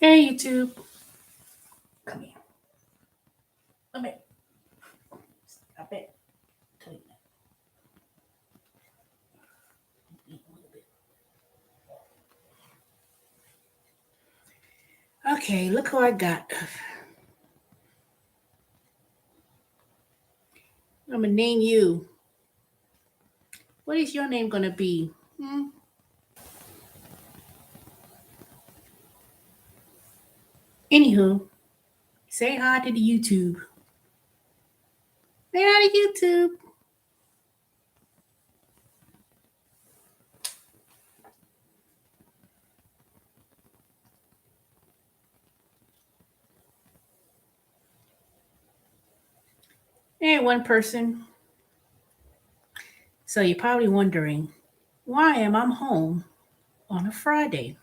Hey, YouTube. Come here. Come here. Stop it. Tell you that. Eat a little bit. Okay, look who I got. I'm going to name you. What is your name going to be? Anywho, say hi to the YouTube. Say hi to YouTube. Hey, one person. So you're probably wondering, why am I home on a Friday?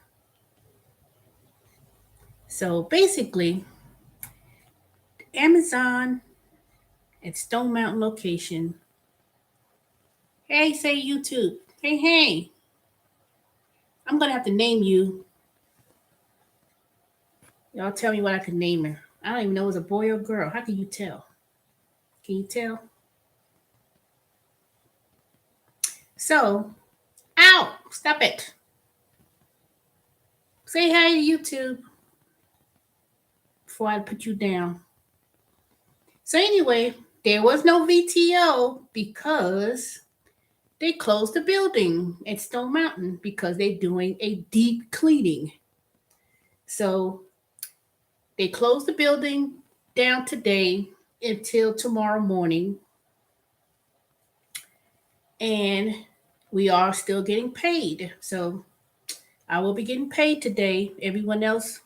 So basically, Amazon at Stone Mountain location. Hey, say YouTube. Hey. I'm going to have to name you. Y'all tell me what I could name her. I don't even know if it's a boy or girl. How can you tell? Can you tell? So, ow! Stop it. Say hi to YouTube before I put you down. So anyway, there was no VTO because they closed the building at Stone Mountain because they're doing a deep cleaning. So they closed the building down today until tomorrow morning. And we are still getting paid. So I will be getting paid today. Everyone else,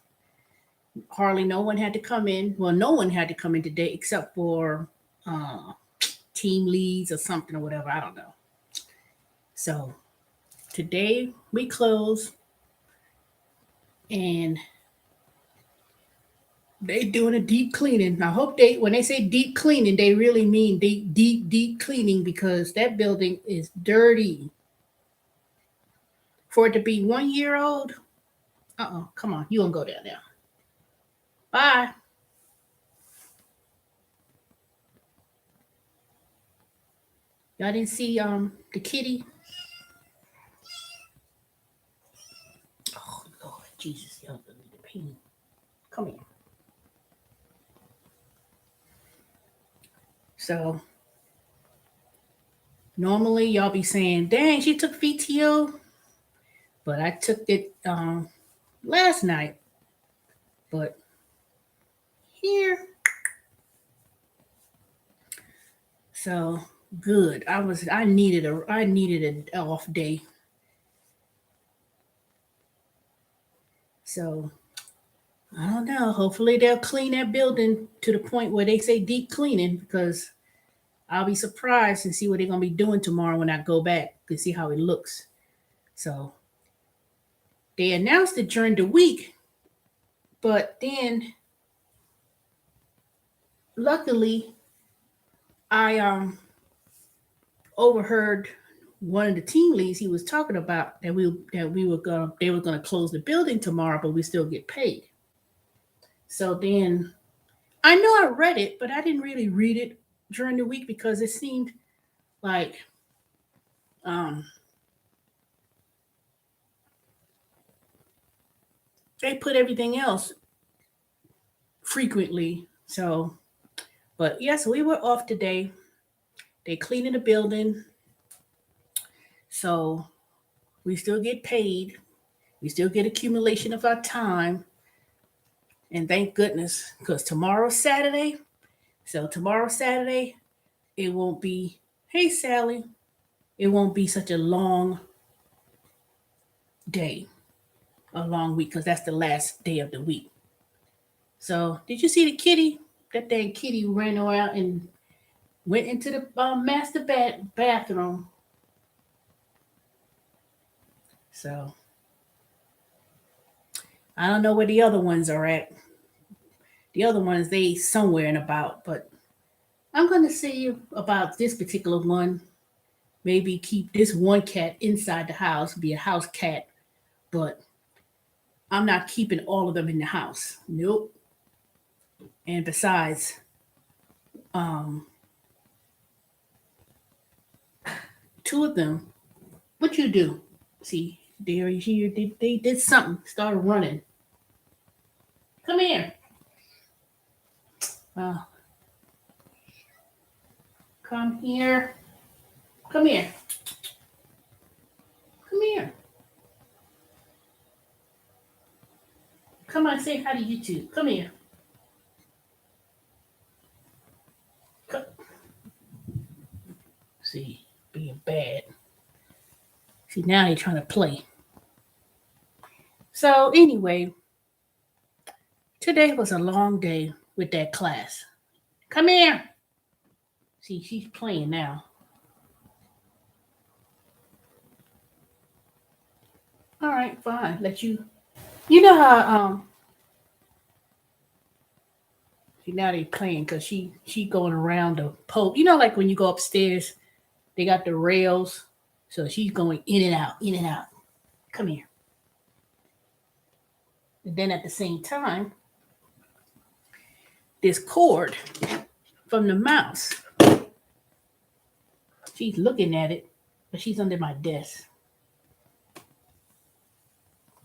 hardly no one had to come in. Well, no one had to come in today except for team leads or something or whatever. I don't know. So today we close and they doing a deep cleaning. I hope when they say deep cleaning, they really mean deep cleaning because that building is dirty. For it to be 1 year old, come on, you won't go down there. Bye. Y'all didn't see the kitty? Oh Lord Jesus, y'all believe the pain. Come here. So normally y'all be saying, dang, she took VTO. But I took it last night. But here. So good. I needed an off day. So I don't know. Hopefully they'll clean that building to the point where they say deep cleaning because I'll be surprised and see what they're gonna be doing tomorrow when I go back to see how it looks. So they announced it during the week, but then luckily I overheard one of the team leads. He was talking about that they were gonna close the building tomorrow, but we still get paid. So then I know I read it, but I didn't really read it during the week because it seemed like um, they put everything else frequently. So, but yes, we were off today. They cleaning the building, so we still get paid. We still get accumulation of our time, and thank goodness because tomorrow's Saturday. So tomorrow Saturday, it won't be. Hey Sally, it won't be such a long day, a long week because that's the last day of the week. So did you see the kitty? That dang kitty ran around and went into the master bathroom. So I don't know where the other ones are at. The other ones they somewhere and about, but I'm gonna see about this particular one. Maybe keep this one cat inside the house, be a house cat, but I'm not keeping all of them in the house. Nope. And besides, um, two of them, what you do? See, they're here. They did something. Started running. Come here. Uh, come here. Come here. Come here. Come on, say hi to YouTube. Come here. Come. See, being bad. See, now they're trying to play. So anyway, today was a long day with that class. Come here. See, she's playing now. All right, fine. Let you. You know how see now they playing because she going around the pole. You know, like when you go upstairs, they got the rails, so she's going in and out, in and out. Come here. And then at the same time, this cord from the mouse. She's looking at it, but she's under my desk.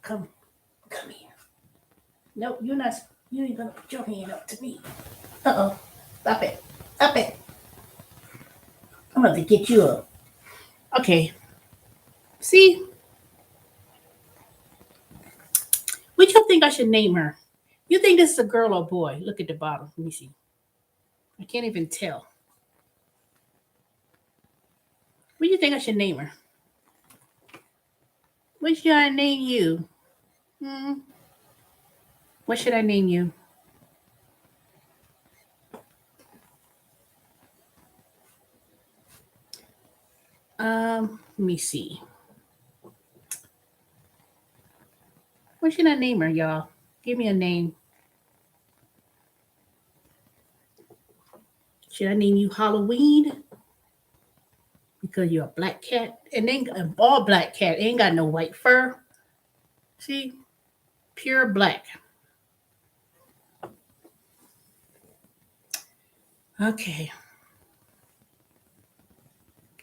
Come, come here. No, you're not. You ain't gonna put your hand up to me. Uh oh. Stop it. Stop it. I'm gonna get you up. Okay. See, what you think I should name her? You think this is a girl or boy? Look at the bottom. Let me see. I can't even tell. What do you think I should name her? What should I name you? Hmm. What should I name you? Let me see. What should I name her, y'all? Give me a name. Should I name you Halloween? Because you're a black cat. And then an all black cat. Ain't got no white fur. See? Pure black. Okay.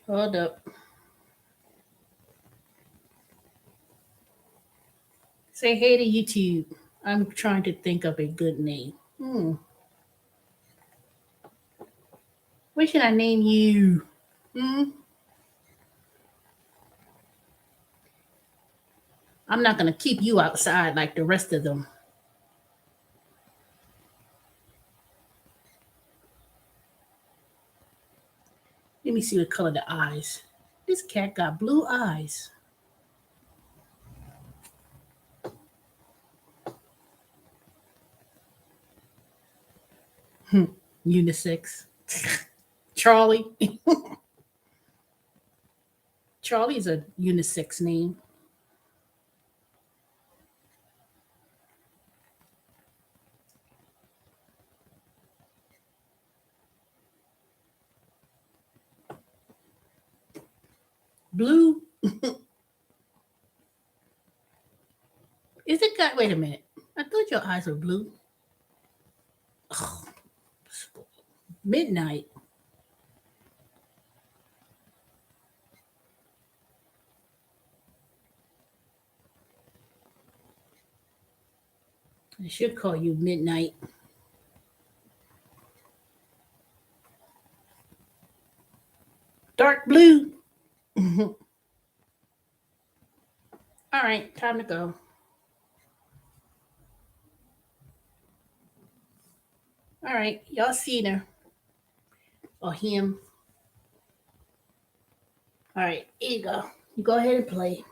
Hold up. Say hey to YouTube. I'm trying to think of a good name. What should I name you? Hmm? I'm not going to keep you outside like the rest of them. Let me see what color the eyes. This cat got blue eyes. Unisex. Charlie. Charlie's a unisex name. Blue. Is it got? Wait a minute. I thought your eyes were blue. Oh, midnight. I should call you midnight. Dark blue. All right, time to go. All right, y'all seen her or him. All right, here you go. You go ahead and play.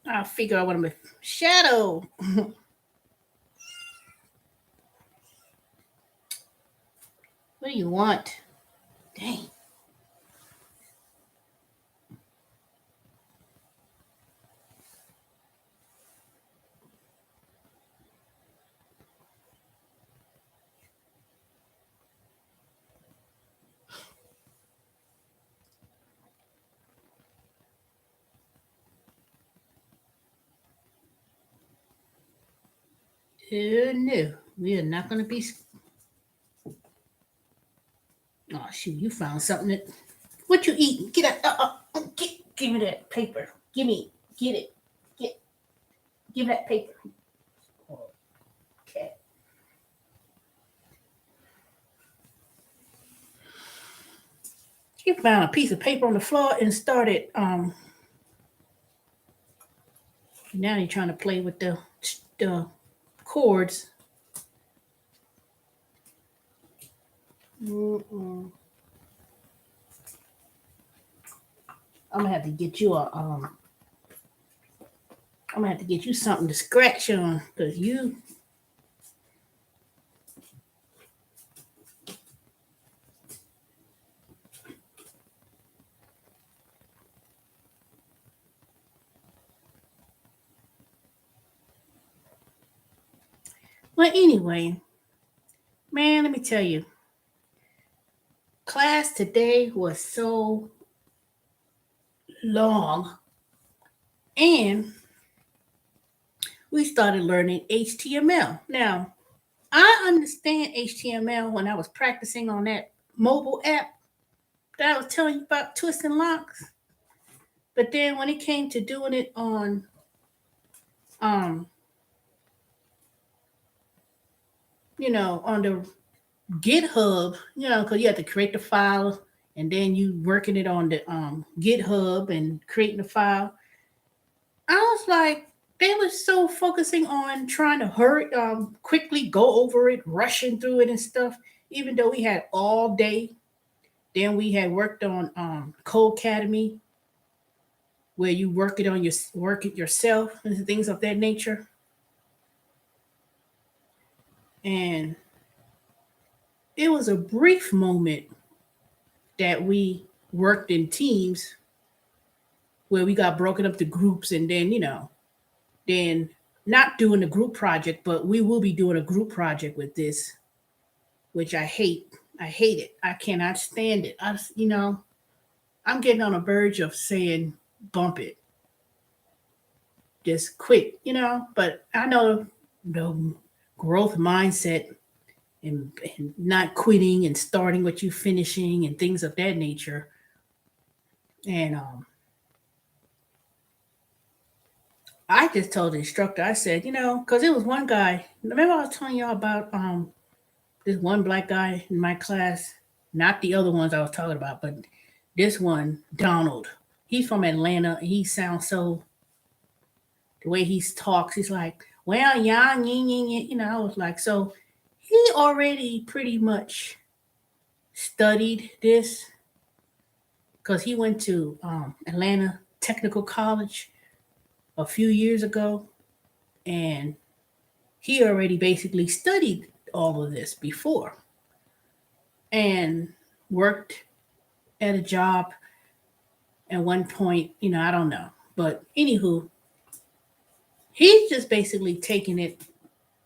I'll figure out what I'm. Shadow. What do you want? Dang. No, we are not going to be. Oh shoot! You found something that. What you eating? Get out! Give me that paper. Give me. Get it. Get. Give that paper. Okay. He found a piece of paper on the floor and started. Now he's trying to play with the cords. Mm-mm. I'm gonna have to get you a I'm gonna have to get you something to scratch on, cause you. Well, anyway, man, let me tell you, class today was so long, and we started learning HTML. Now, I understand HTML when I was practicing on that mobile app that I was telling you about, twists and locks. But then when it came to doing it on um on the GitHub, because you have to create the file and then you working it on the GitHub and creating the file. I was like, they were so focusing on trying to hurry, quickly go over it, rushing through it and stuff. Even though we had all day, then we had worked on Code Academy, where you work it yourself and things of that nature. And it was a brief moment that we worked in teams where we got broken up to groups, and then not doing a group project, but we will be doing a group project with this, which I hate. I hate it. I cannot stand it. I'm getting on a verge of saying bump it, just quit, But I know the growth mindset and not quitting and starting what you finishing and things of that nature. And I just told the instructor, I said, because it was one guy. Remember I was telling y'all about this one black guy in my class, not the other ones I was talking about, but this one, Donald. He's from Atlanta. He sounds so, the way he talks, he's like, well, yeah, I was like, so he already pretty much studied this because he went to Atlanta Technical College a few years ago, and he already basically studied all of this before and worked at a job at one point, I don't know. But anywho, he's just basically taking it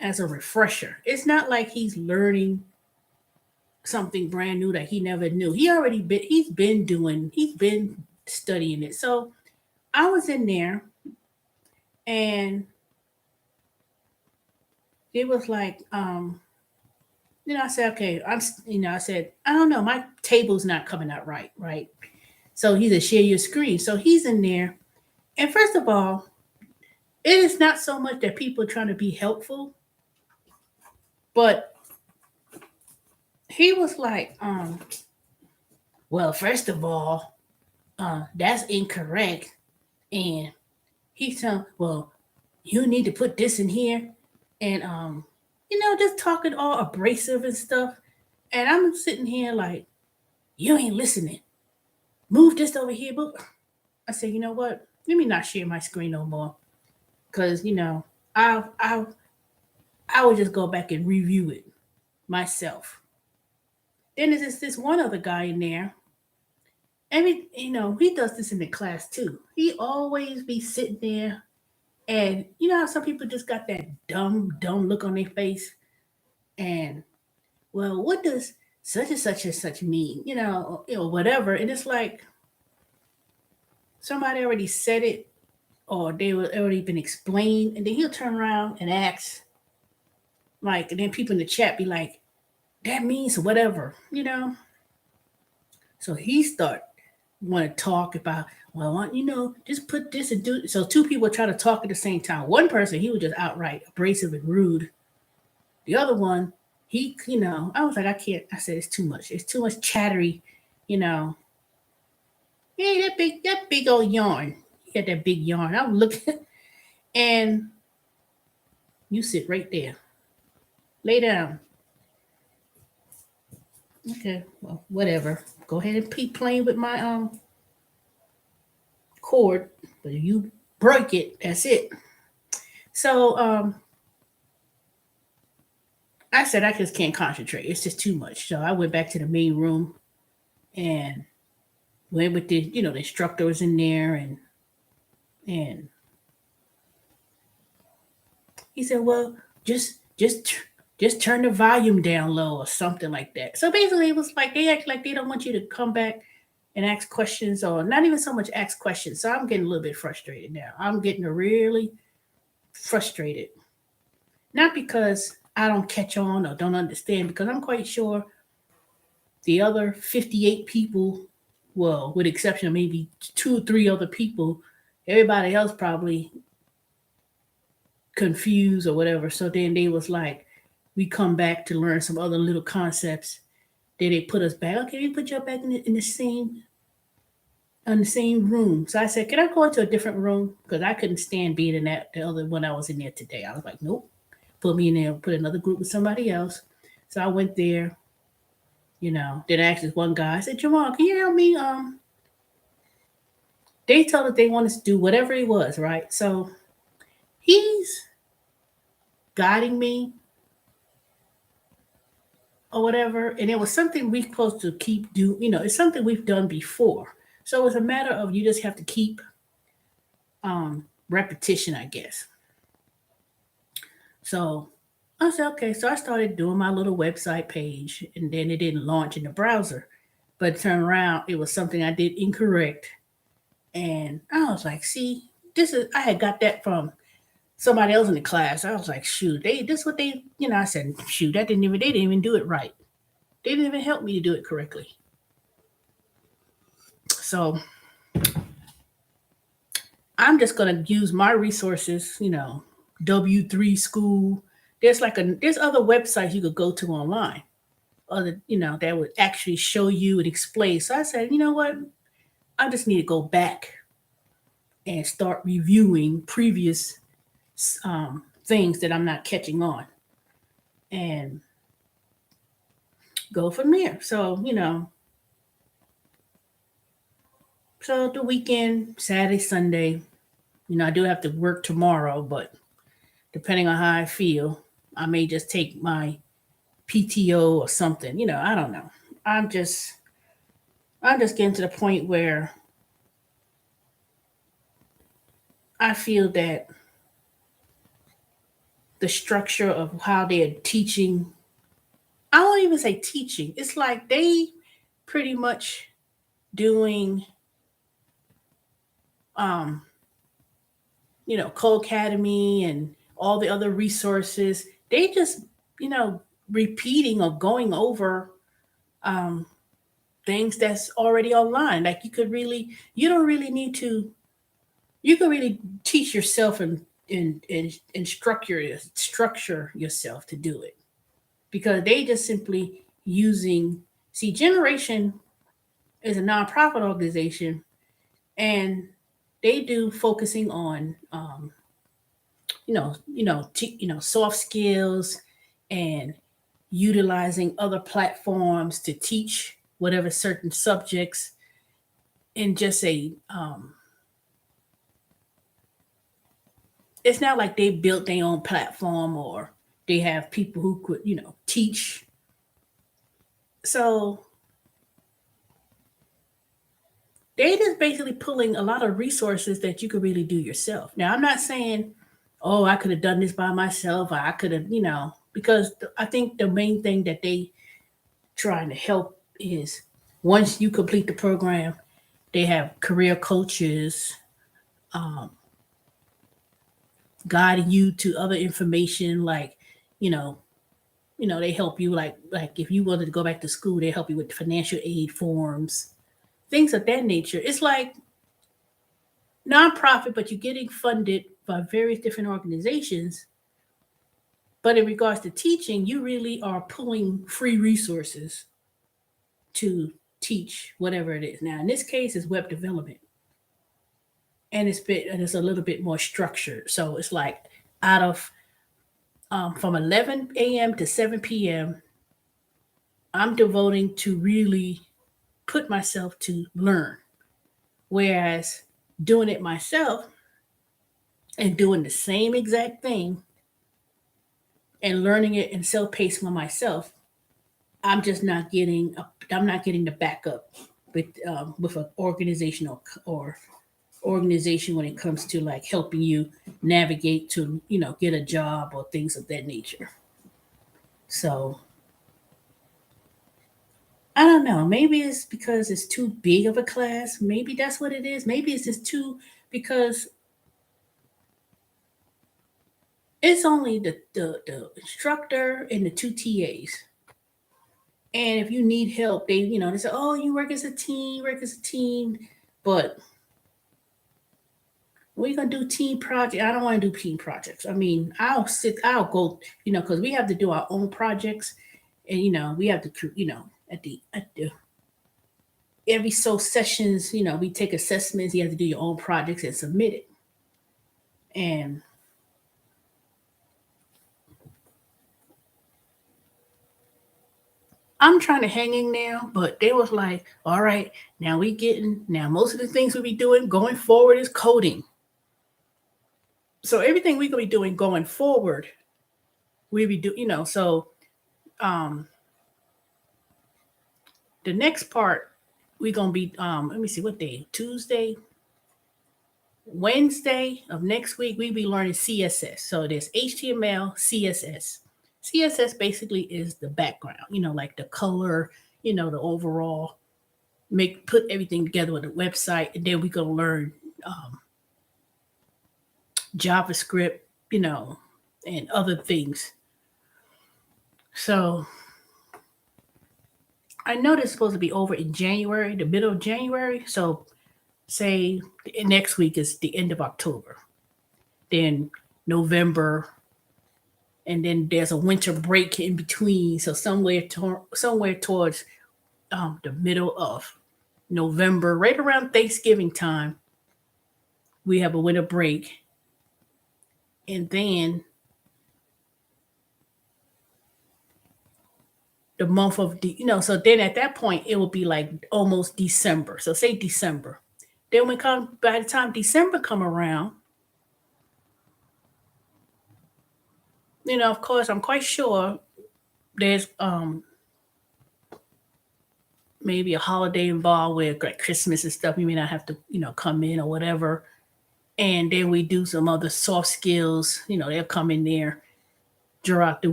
as a refresher. It's not like he's learning something brand new that he never knew. He's been studying it. So I was in there and it was like, I said, okay, I said, I don't know, my table's not coming out right, right? So he said, share your screen. So he's in there. And first of all, it is not so much that people are trying to be helpful, but he was like, well, first of all, that's incorrect. And he's telling, well, you need to put this in here. And, just talking all abrasive and stuff. And I'm sitting here like, you ain't listening. Move this over here. But I said, you know what? Let me not share my screen no more. Because, I would just go back and review it myself. Then there's this one other guy in there. He does this in the class too. He always be sitting there, and you know how some people just got that dumb look on their face, and well, what does such and such mean? Whatever. And it's like somebody already said it, or they were already been explained, and then he'll turn around and ask, Like, and then people in the chat be like, that means whatever, So he start want to talk about, well, just put this and do. So two people try to talk at the same time. One person, he was just outright abrasive and rude. The other one, I was like, I can't. I said it's too much. It's too much chattery, you know. Hey, that big old yarn. He had that big yarn. I'm looking, and you sit right there. Lay down. Okay, well, whatever. Go ahead and keep playing with my cord, but if you break it, that's it. So I said I just can't concentrate. It's just too much. So I went back to the main room and went with the instructor was in there, and he said, well, just just just turn the volume down low or something like that. So basically, it was like they act like they don't want you to come back and ask questions, or not even so much ask questions. So I'm getting a little bit frustrated now. I'm getting really frustrated, not because I don't catch on or don't understand, because I'm quite sure the other 58 people, well, with exception of maybe two or three other people, everybody else probably confused or whatever. So then they was like, we come back to learn some other little concepts. Then they put us back. Okay, we put you back in the same room. So I said, can I go into a different room? Because I couldn't stand being in the other one I was in there today. I was like, nope. Put me in there, put another group with somebody else. So I went there, Then I asked this one guy, I said, Jamal, can you help me? They told us they wanted to do whatever it was, right? So he's guiding me or whatever. And it was something we're supposed to keep do, it's something we've done before. So it's a matter of you just have to keep repetition, I guess. So I said, okay. So I started doing my little website page, and then it didn't launch in the browser. But turned around, it was something I did incorrect. And I was like, see, I had got that from somebody else in the class. I was like, shoot, this what I said, shoot, they didn't even do it right. They didn't even help me to do it correctly. So I'm just gonna use my resources, W3 school. There's other websites you could go to online, that would actually show you and explain. So I said, you know what? I just need to go back and start reviewing previous things that I'm not catching on, and go from there. So the weekend, Saturday, Sunday, I do have to work tomorrow, but depending on how I feel, I may just take my PTO or something. I don't know. I'm just I'm just getting to the point where I feel that the structure of how they're teaching, I don't even say teaching. It's like they pretty much doing um Co-Academy and all the other resources. They just, you know, repeating or going over um things that's already online. Like you don't really need to, you can really teach yourself and structure yourself to do it, because they just simply using, see, Generation is a nonprofit organization, and they do focusing on soft skills and utilizing other platforms to teach whatever certain subjects in just it's not like they built their own platform or they have people who could teach. So they just basically pulling a lot of resources that you could really do yourself. Now, I'm not saying, oh, I could have done this by myself, or I could have, because I think the main thing that they trying to help is, once you complete the program, they have career coaches um, guiding you to other information, like, you know, they help you like if you wanted to go back to school, they help you with financial aid forms, things of that nature. It's like nonprofit, but you're getting funded by various different organizations. But in regards to teaching, you really are pulling free resources to teach whatever it is. Now, in this case, it's web development, and it's a little bit more structured. So it's like out of from 11 a.m. to 7 p.m., I'm devoting to really put myself to learn. Whereas doing it myself and doing the same exact thing and learning it and self-paced by myself, I'm not getting the backup with an organizational or organization when it comes to like helping you navigate to get a job or things of that nature. So I don't know. Maybe it's because it's too big of a class. Maybe that's what it is. Maybe it's just too because it's only the instructor and the two TAs. And if you need help, they say, oh, you work as a team, work as a team. But we're gonna do team project. I don't want to do team projects. I mean, I'll go, because we have to do our own projects, and we have to, at the every so sessions, we take assessments. You have to do your own projects and submit it. And I'm trying to hang in there, but they was like, all right, now most of the things we'll be doing going forward is coding. So everything we're gonna be doing going forward, we be do, so um the next part we're gonna be let me see what day, Tuesday, Wednesday of next week, we be learning CSS. So there's HTML, CSS. CSS basically is the background, like the color, the overall put everything together with a website, and then we gonna learn JavaScript, and other things. So I know this is supposed to be over in January, the middle of January. So say next week is the end of October, then November, and then there's a winter break in between. So somewhere towards the middle of November, right around Thanksgiving time, we have a winter break, and then the month of so then at that point it will be like almost December. So say December. Then by the time December come around, of course, I'm quite sure there's maybe a holiday involved with like Christmas and stuff. You may not have to, come in or whatever. And then we do some other soft skills. They'll come in there, draw out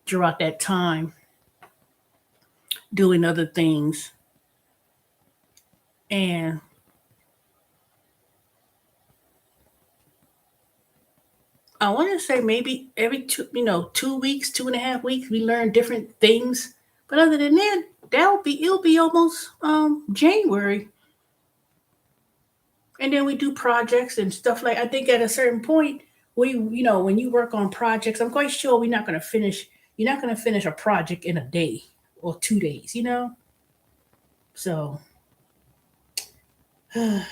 draw out that time doing other things. And I want to say maybe every 2 weeks, 2.5 weeks, we learn different things. But other than that, it'll be almost January, and then we do projects and stuff. Like I think at a certain point, when you work on projects, I'm quite sure we're not going to finish. You're not going to finish a project in a day or 2 days. So I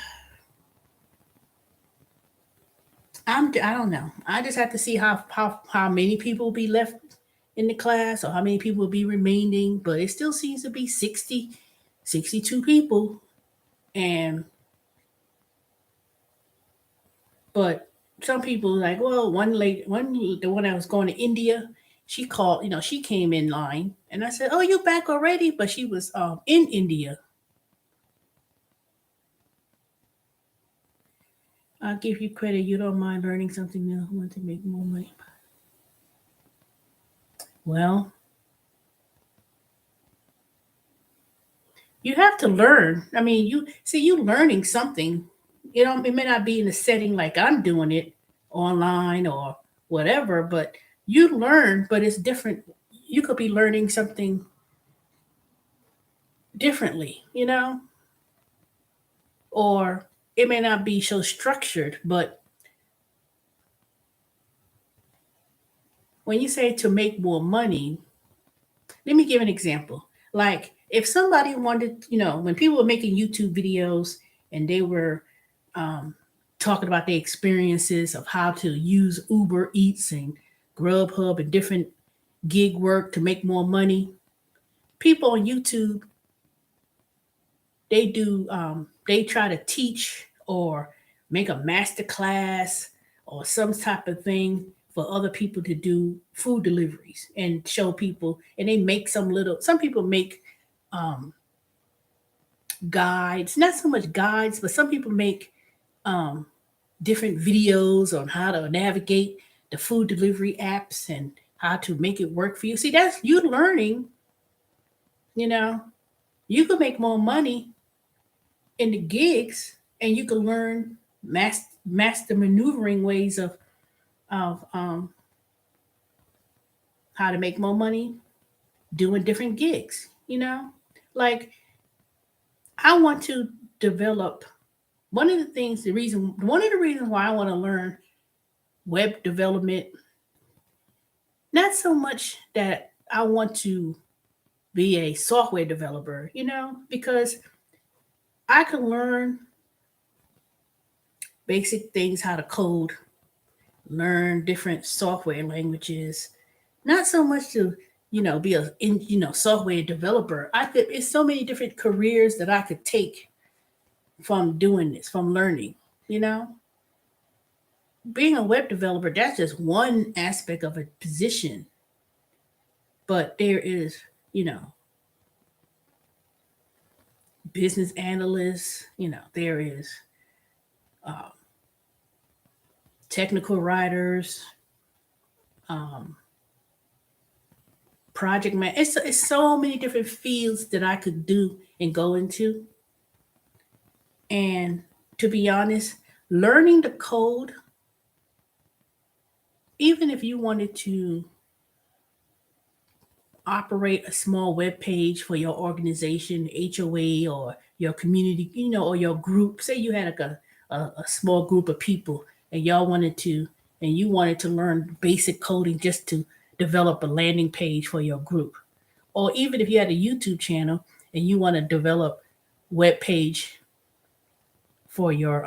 don't know. I just have to see how many people will be left in the class or how many people will be remaining. But it still seems to be 60, 62 people, and but some people like, well, the one that was going to India, she called, she came in line, and I said, oh, you back already? But she was in India. I'll give you credit. You don't mind learning something new. I want to make more money. Well, you have to learn. I mean, you learning something. It may not be in a setting like I'm doing it online or whatever, but You learn, but it's different. You could be learning something differently, or it may not be so structured. But when you say to make more money, let me give an example. Like if somebody wanted, when people were making YouTube videos and they were um, talking about their experiences of how to use Uber Eats and Grubhub and different gig work to make more money, people on YouTube, they try to teach or make a master class or some type of thing for other people to do food deliveries and show people, and they make some people make um, guides, not so much guides, but some people make um, different videos on how to navigate the food delivery apps and how to make it work for you. See, that's you learning, you know you could make more money in the gigs, and you can learn master maneuvering ways of how to make more money doing different gigs. Like I want to develop one of the reasons why I want to learn web development, not so much that I want to be a software developer, because I can learn basic things, how to code, learn different software languages, not so much to be software developer. I could It's so many different careers that I could take from doing this, from learning. you know Being a web developer, that's just one aspect of a position, but there is you know business analysts, there is uh, technical writers, um, project man. It's so many different fields that I could do and go into. And to be honest, learning the code, even if you wanted to operate a small web page for your organization, HOA, or your community, or your group. Say you had like a small group of people, and you wanted to learn basic coding just to develop a landing page for your group. Or even if you had a YouTube channel and you want to develop web page for your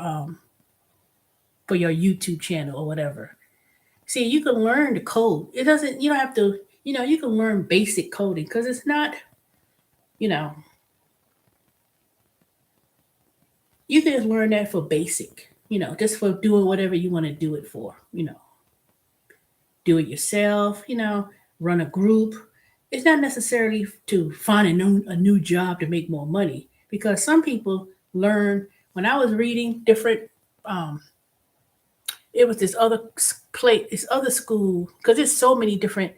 YouTube channel or whatever. See, you can learn the code. It doesn't You don't have to, you can learn basic coding, because it's not, you know, you can learn that for basic, just for doing whatever you want to do it for, do it yourself, run a group. It's not necessarily to find a new job to make more money, because some people learn. When I was reading different, um, it was this other school, because there's so many different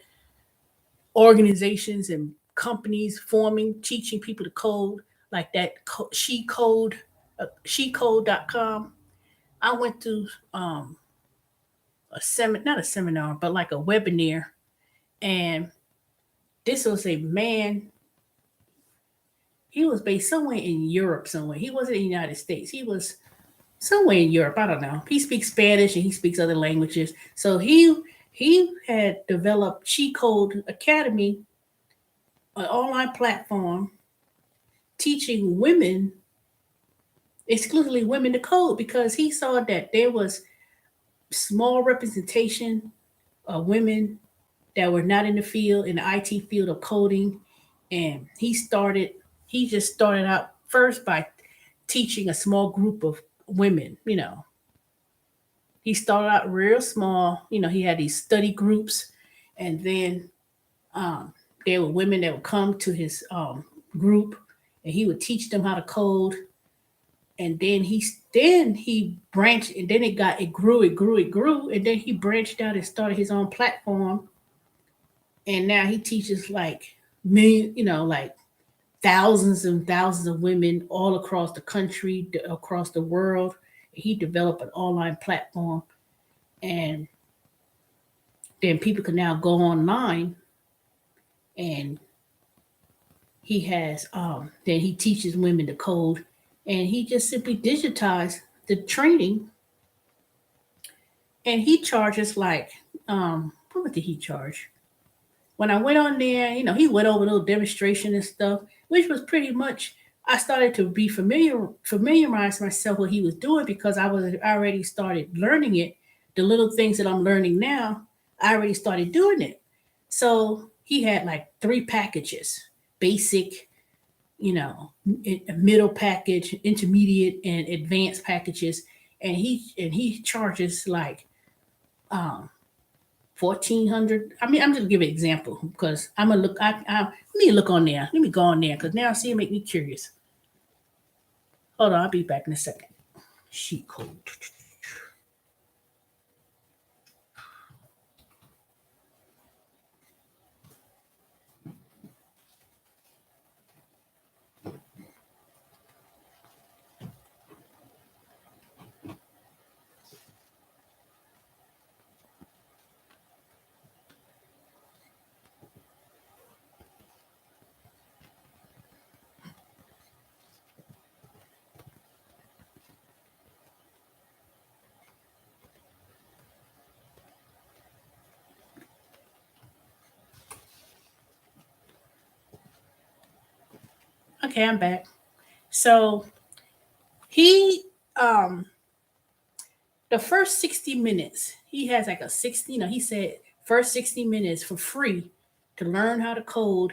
organizations and companies forming, teaching people to code, like that shecode.com. I went to um, not a seminar, but like a webinar, and this was a man. He was based somewhere in Europe, somewhere. He wasn't in the United States. He was somewhere in Europe. I don't know. He speaks Spanish and he speaks other languages. So he had developed Cheat Code Academy, an online platform teaching women, exclusively women, to code, because he saw that there was small representation of women that were not in the field, in the IT field of coding. And he just started out first by teaching a small group of women. He started out real small. He had these study groups, and then um, there were women that would come to his group, and he would teach them how to code. And then he branched, and then it grew, and then he branched out and started his own platform. And now he teaches like like thousands and thousands of women all across the country, across the world. He developed an online platform, and then people can now go online, and he has then he teaches women the code, and he just simply digitized the training, and he charges like what did he charge? When I went on there, he went over a little demonstration and stuff, which was pretty much, I started to be familiarize myself what he was doing, because I was already started learning it. The little things that I'm learning now, I already started doing it. So he had like three packages: basic, you know, a middle package, intermediate, and advanced packages. And he charges like um 1,400. I mean, I'm just gonna give an example, because I'm gonna look. Let me look on there. Let me go on there, because now see it make me curious. Hold on, I'll be back in a second. Sheet code. Okay, I'm back. So he um the first 60 minutes, he has like a 60, he said first 60 minutes for free to learn how to code.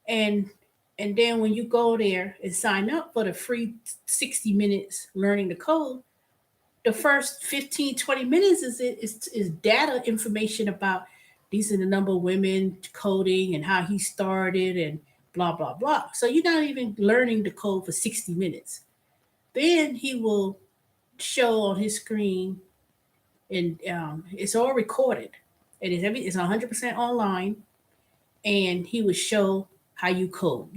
And then when you go there and sign up for the free 60 minutes learning the code, the first 15, 20 minutes is data information about these are the number of women coding and how he started and blah blah blah. So you're not even learning the code for 60 minutes. Then he will show on his screen, and it's all recorded. It's 100% online, and he would show how you code.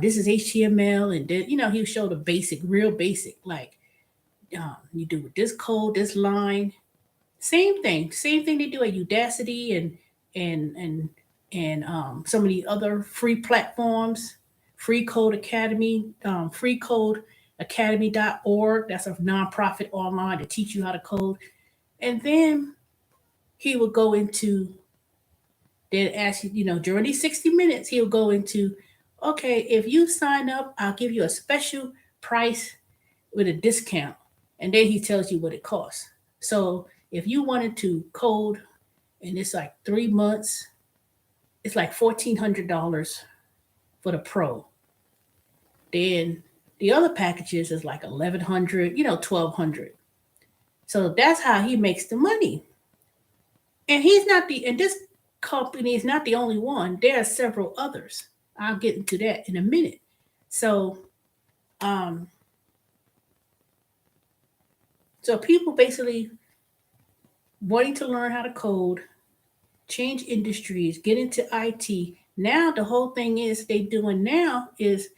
This is HTML, and then he'll show the basic, real basic, like you do with this code, this line. Same thing they do at Udacity and some of the other free platforms, Free Code Academy, freecodeacademy.org. That's a nonprofit online to teach you how to code. And then he will go into, then ask you, during these 60 minutes, he'll go into, okay, if you sign up, I'll give you a special price with a discount. And then he tells you what it costs. So if you wanted to code, and it's like 3 months, it's like $1,400 for the pro. Then the other packages is like 1,100, 1,200. So that's how he makes the money. And this company is not the only one. There are several others. I'll get into that in a minute. So, um, so people basically wanting to learn how to code, change industries, get into IT. Now the whole thing is they doing now is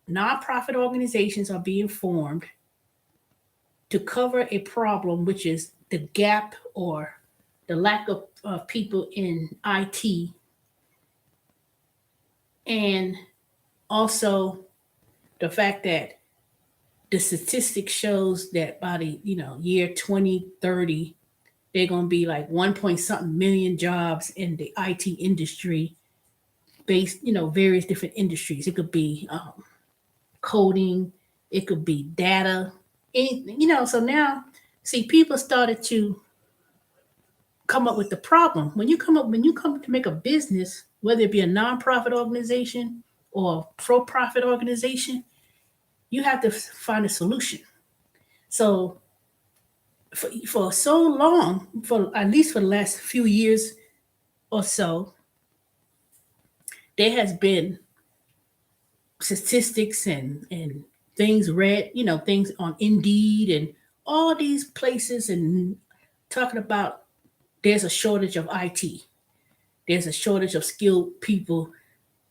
nonprofit organizations are being formed to cover a problem, which is the gap or the lack of people in IT, and also the fact that the statistics shows that by the year 2030, they're going to be like 1 point something million jobs in the IT industry, based various different industries. It could be coding, it could be data, anything. So now, see, people started to come up with the problem. When you come to make a business, whether it be a nonprofit organization or pro profit organization, you have to find a solution. So for so long, for at least for the last few years or so, there has been statistics and things read, things on Indeed and all these places, and talking about there's a shortage of IT. There's a shortage of skilled people.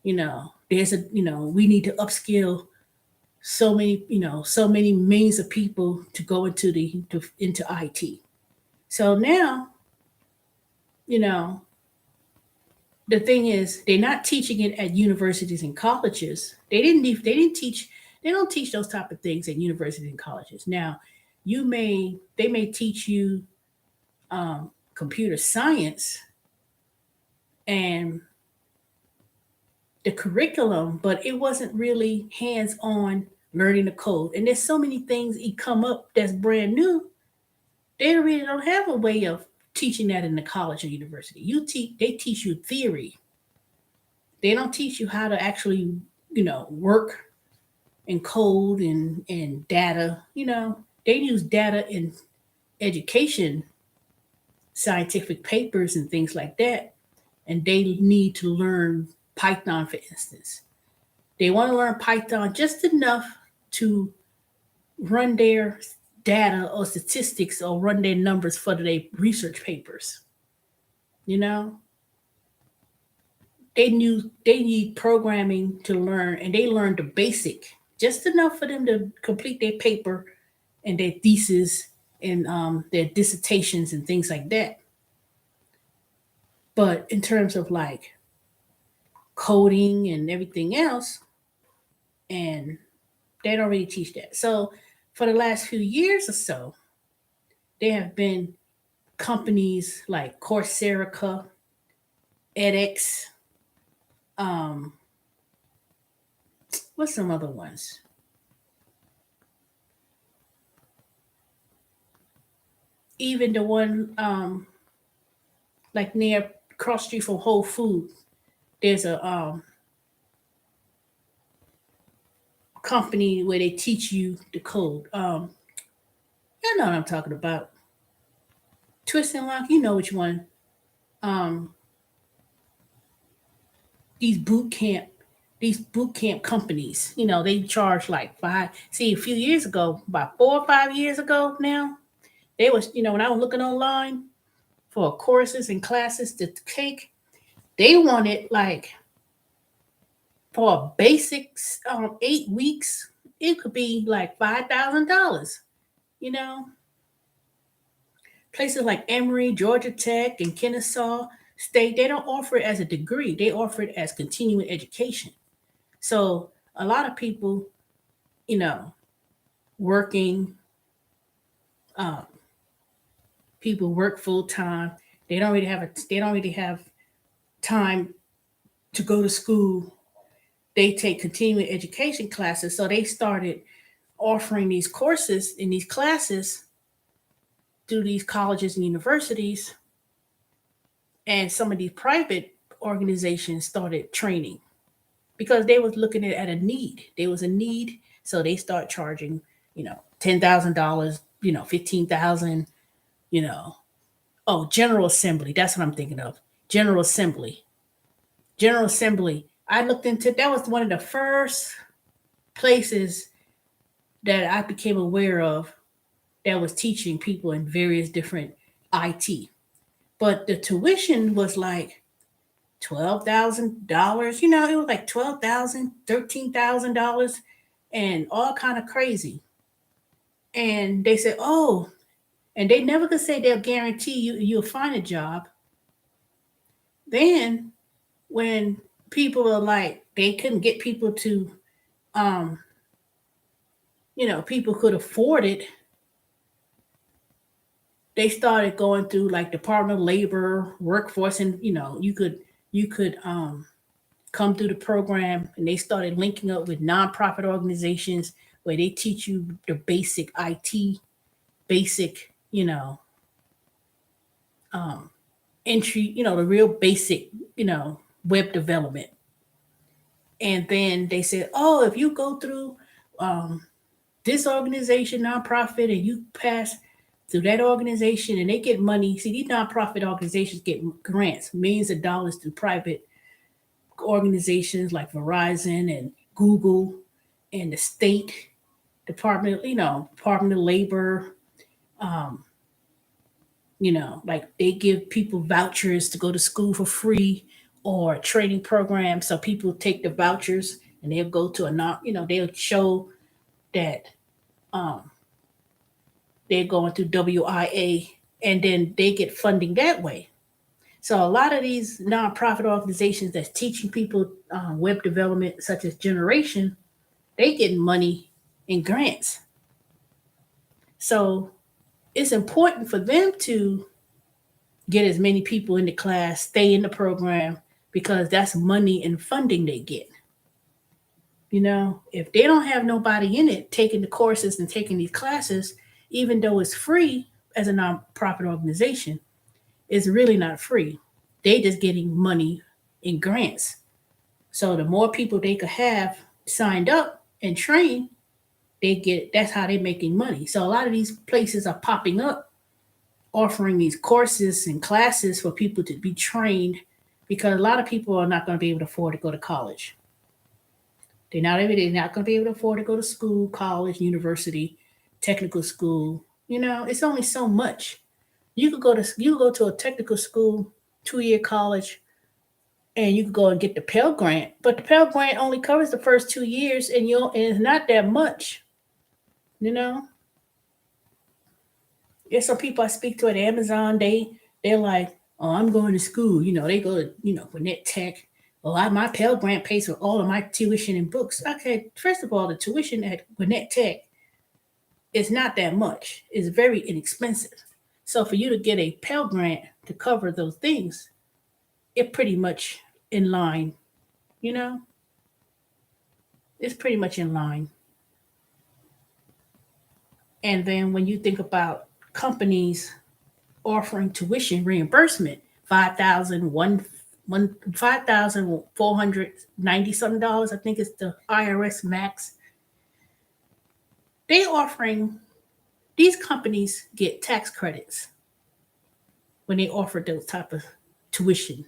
There's we need to upskill so many millions of people to go into into IT. So now you know, the thing is, they're not teaching it at universities and colleges. They didn't teach. They don't teach those type of things at universities and colleges. Now, they may teach you computer science and the curriculum, but it wasn't really hands on learning the code. And there's so many things that come up that's brand new. They really don't have a way of teaching that in the college or university. They teach you theory. They don't teach you how to actually, work and code and data. They use data in education, scientific papers and things like that. And they need to learn Python, for instance. They want to learn Python just enough to run their data or statistics or run their numbers for their research papers. You know, they need programming to learn, and they learn the basic just enough for them to complete their paper and their thesis and their dissertations and things like that. But in terms of like coding and everything else, and they don't really teach that. So for the last few years or so, there have been companies like Coursera, edX, um, what's some other ones? Even the one like near cross street from Whole Food, there's a company where they teach you the code. You know what I'm talking about. Twist and Lock, you know which one. Um, these boot camp companies, they charge like five. See, a few years ago, about 4 or 5 years ago now, they was, when I was looking online for courses and classes to take, they wanted like for a basics 8 weeks, it could be like $5,000. You know, places like Emory, Georgia Tech, and Kennesaw State, they don't offer it as a degree. They offer it as continuing education. So a lot of people, you know, working, um, people work full time. They don't really have time to go to school. They take continuing education classes. So they started offering these courses in these classes through these colleges and universities, and some of these private organizations started training because they was looking at a need. There was a need, so they start charging, $10,000, 15,000, you know. Oh, General Assembly. That's what I'm thinking of. General Assembly. General Assembly. I looked into that was one of the first places that I became aware of that was teaching people in various different IT. But the tuition was like $12,000. It was like 12,000, $13,000, and all kind of crazy. And they said, oh, and they never could say they'll guarantee you'll find a job. Then when people are like they couldn't get people to, um, people could afford it, they started going through like Department of Labor, workforce, and you could come through the program, and they started linking up with nonprofit organizations where they teach you the basic IT, basic, um, entry, the real basic, web development. And then they said, oh, if you go through um, this organization, nonprofit, and you pass through that organization and they get money. See, these nonprofit organizations get grants, millions of dollars through private organizations like Verizon and Google and the state Department of Labor. Um, like they give people vouchers to go to school for free or training programs. So people take the vouchers and they'll go to a non, they'll show that um, they're going through WIA, and then they get funding that way. So a lot of these nonprofit organizations that's teaching people web development, such as Generation, they get money in grants. So it's important for them to get as many people in the class, stay in the program, because that's money and funding they get. If they don't have nobody in it taking the courses and taking these classes, even though it's free as a nonprofit organization, it's really not free. They just getting money in grants. So the more people they could have signed up and trained, that's how they're making money. So a lot of these places are popping up offering these courses and classes for people to be trained, because a lot of people are not going to be able to afford to go to college. They're not going to be able to afford to go to school, college, university, technical school. It's only so much. You could go to a technical school, 2-year college, and you could go and get the Pell Grant. But the Pell Grant only covers the first 2 years, and it's not that much. You know, There's some people I speak to at Amazon. They're like, oh, I'm going to school. They go to Gwinnett Tech. Oh, my Pell Grant pays for all of my tuition and books. Okay, first of all, the tuition at Gwinnett Tech is not that much. It's very inexpensive. So for you to get a Pell Grant to cover those things, it pretty much in line. You know, it's pretty much in line. And then when you think about companies offering tuition reimbursement, 5,000 one 5,490 something dollars, I think it's the IRS max. They offering These companies get tax credits when they offer those type of tuition,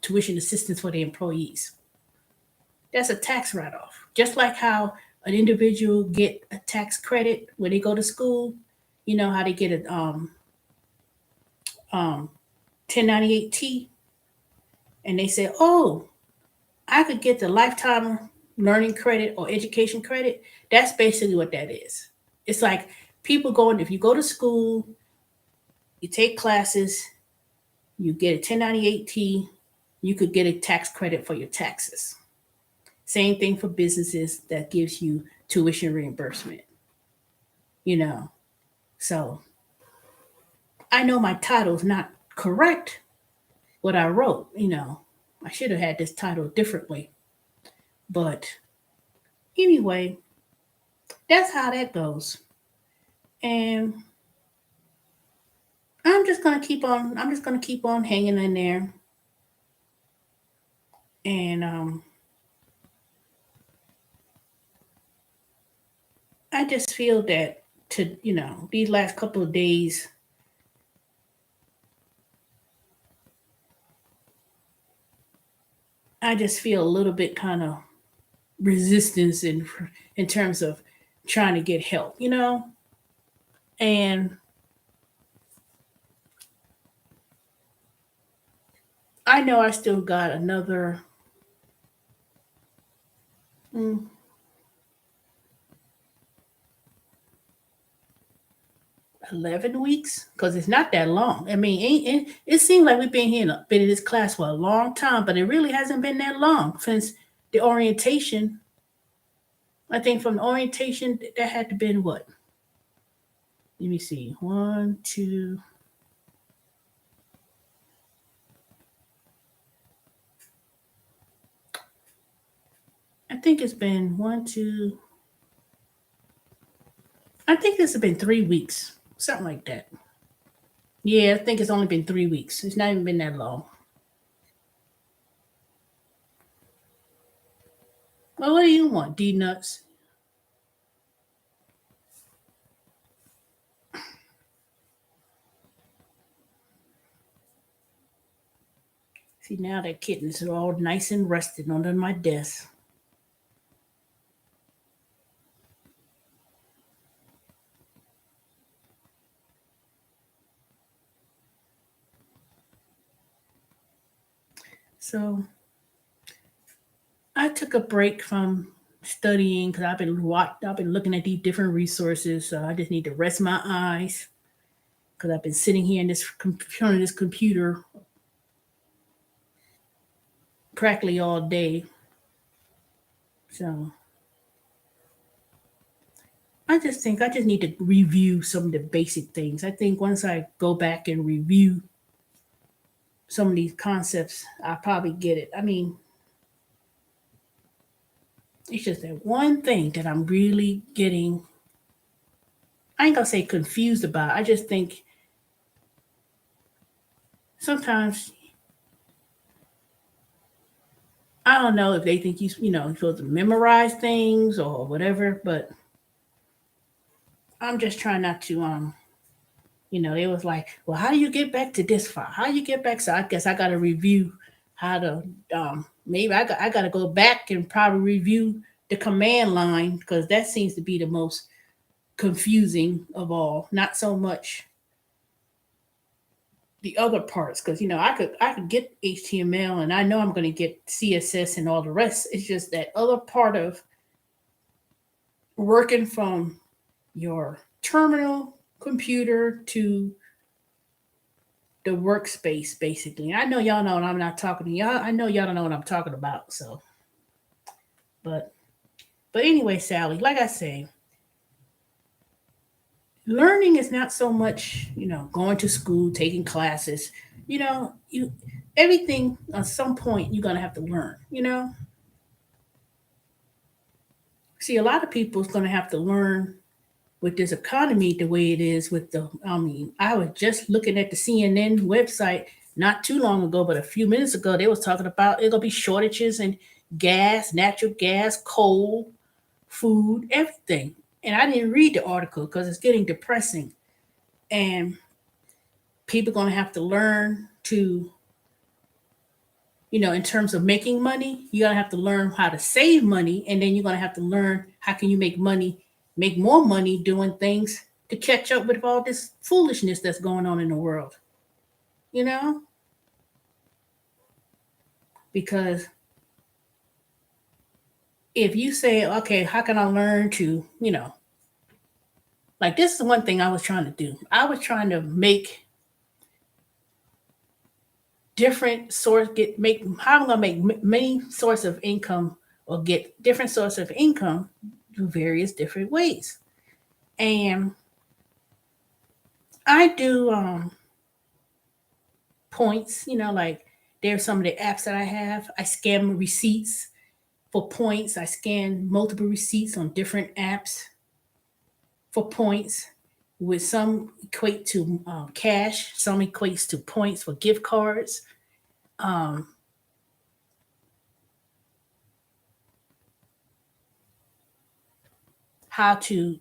tuition assistance for the employees. That's a tax write-off. Just like how an individual get a tax credit when they go to school, how they get a 1098T, and they say, oh, I could get the lifetime learning credit or education credit. That's basically what that is. It's like people going, if you go to school, you take classes, you get a 1098T, you could get a tax credit for your taxes. Same thing for businesses that gives you tuition reimbursement, you know. So I know my title's not correct, what I wrote, I should have had this title differently. But anyway, that's how that goes. And I'm just gonna keep on hanging in there. And I just feel that these last couple of days, I just feel a little bit kind of resistance in terms of trying to get help. And I know I still got another mm, 11 weeks, because it's not that long. I mean, it seems like we've been in this class for a long time, but it really hasn't been that long since the orientation. I think from the orientation, that had to been what? Let me see. One, two. I think it's been one, two. I think this has been 3 weeks, something like that. Yeah, I think it's only been 3 weeks. It's not even been that long. Well, what do you want, D nuts? See, now that kittens are all nice and rested under my desk. So I took a break from studying because I've been looking at these different resources. So I just need to rest my eyes because I've been sitting here in this computer practically all day. So I just think I just need to review some of the basic things. I think once I go back and review some of these concepts, I'll probably get it. I mean, it's just that one thing that I'm really getting, I ain't gonna say confused about. I just think sometimes, I don't know if they think you're supposed to memorize things or whatever, but I'm just trying not to, they was like, well, how do you get back to this file? How do you get back? So I guess I got to review how to, maybe I got to go back and probably review the command line because that seems to be the most confusing of all. Not so much the other parts because I could get HTML and I know I'm going to get CSS and all the rest. It's just that other part of working from your terminal computer to the workspace basically. I know y'all know I'm not talking to y'all. I know y'all don't know what I'm talking about. So, but anyway, Sally, like I say, learning is not so much going to school, taking classes. You everything at some point you're gonna have to learn. See, a lot of people is gonna have to learn with this economy the way it is with the I was just looking at the CNN website not too long ago, but a few minutes ago they was talking about it's gonna be shortages in gas, natural gas, coal, food, everything. And I didn't read the article because it's getting depressing. And people gonna have to learn to, in terms of making money, you're gonna have to learn how to save money, and then you're gonna have to learn how can you make more money doing things to catch up with all this foolishness that's going on in the world. You know, because if you say, okay, how can I learn to, like this is one thing I was trying to do. I was trying to make different source get make how I'm gonna make many source of income or get different source of income through various different ways. And I do points, like there's some of the apps that I have. I scan receipts for points. I scan multiple receipts on different apps for points. With some equate to cash, some equates to points for gift cards. Um, how to,